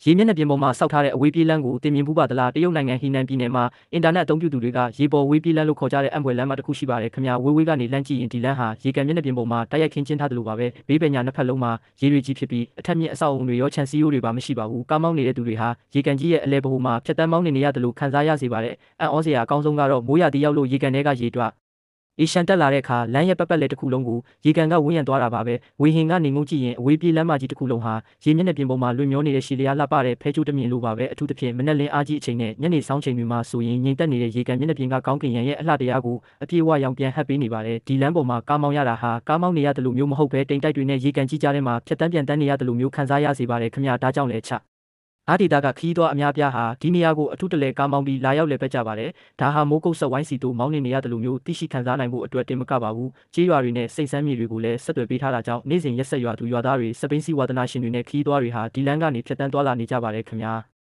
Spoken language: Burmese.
ရေမျက်နှာပြင်ပေါ်မှာစောက်ထားတဲ့အဝေးပြေးလမ်းကိုတင်မြင်ဖူးပါသလားတရုတ်နိုင်ငံဟီနန်ပြည်နယ်မှာအင်တာနက်အသုံးပြုသူတွေကရေပေါ်ဝေးပြေးလမ်းလို့ခေါ်ကြတဲ့အံပွဲလမ်းမှာတစ်ခုရှိပါတယ်ခင်ဗျာဝေးဝေးကနေလမ်းကြည့်ရင်ဒီလမ်းဟာရေကန်မျက်နှာပြင်ပေါ်မှာတိုက်ရိုက်ခင်းကျင်းထားတယ်လို့ပါပဲဘေးပညာနှစ်ဖက်လုံးမှာရေတွေကြီးဖြစ်ပြီးအထက်မြင့်အဆောက်အုံတွေရောခြံစည်းရိုးတွေပါမရှိပါဘူးကားမောင်းနေတဲ့သူတွေဟာရေကန်ကြီးရဲ့အလဲဗဟိုမှာဖြတ်တန်းမောင်းနေရတယ်လို့ခံစားရစေပါတယ်အံ့ဩစရာအကောင်းဆုံးကတော့မိုးရာသီရောက်လို့ရေကန်တွေကရေတွအေးရှန်တက်လာတဲ့အခါလမ်းရဲ့ပတ်ပတ်လဲတစ်ခုလုံးကိုရေကန်ကဝန်းရံသွားတာပါပဲဝေဟင်ကနေငုံကြည့်ရင်အဝေးပြေးလမ်းမကြီးတစ်ခုလုံးဟာရေမျက်နှာပြင်ပေါ်မှာလွင့်မျောနေတဲ့ရှည်လျားလှပတဲ့ဖဲချိုးတမြင်လိုပါပဲအထူးသဖြင့်မနက်လင်းအားကြီးအချိန်နဲ့ညနေဆောင်ချိန်တွေမှာဆိုရင်ငြိမ်သက်နေတဲ့ရေကန်မျက်နှာပြင်ကကောင်းကင်ရံရဲ့အလှတရားကိုအပြည့်အဝရောင်ပြန်ဟပ်ပေးနေပါတယ်ဒီလမ်းပေါ်မှာကားမောင်းရတာဟာကားမောင်းနေရတယ်လို့မျိုးမဟုတ်ပဲတိမ်တိုက်တွေနဲ့ရေကန်ကြီးကြားထဲမှာဖြတ်တန်းပြန်တန်းနေရတယ်လို့မျိုးခံစားရစေပါတယ်ခင်ဗျာဒါကြောင့်လည်းချအားဒေတာကခီးသွားအများပြားဟာဒီနေရာကိုအထုတလဲကားမောင်းပြီးလာရောက်လည်ပတ်ကြပါတယ်။ဒါဟာမိုးကုတ်ဆက်ဝိုင်းစီတို့မောင်းနေရတယ်လို့မျိုးသိရှိခံစားနိုင်ဖို့အတွက်တင်မကပါဘူး။ကြေးရွာတွေနဲ့စိတ်ဆန်းမြေတွေကိုလည်းဆက်သွယ်ပေးထားတာကြောင့်နေ့စဉ်ရက်ဆက်ရွာသူရွာသားတွေစပိန်စီဝါဒနာရှင်တွေနဲ့ခီးသွားတွေဟာဒီလမ်းကနေဖြတ်တန်းသွားလာနေကြပါတယ်ခင်ဗျာ။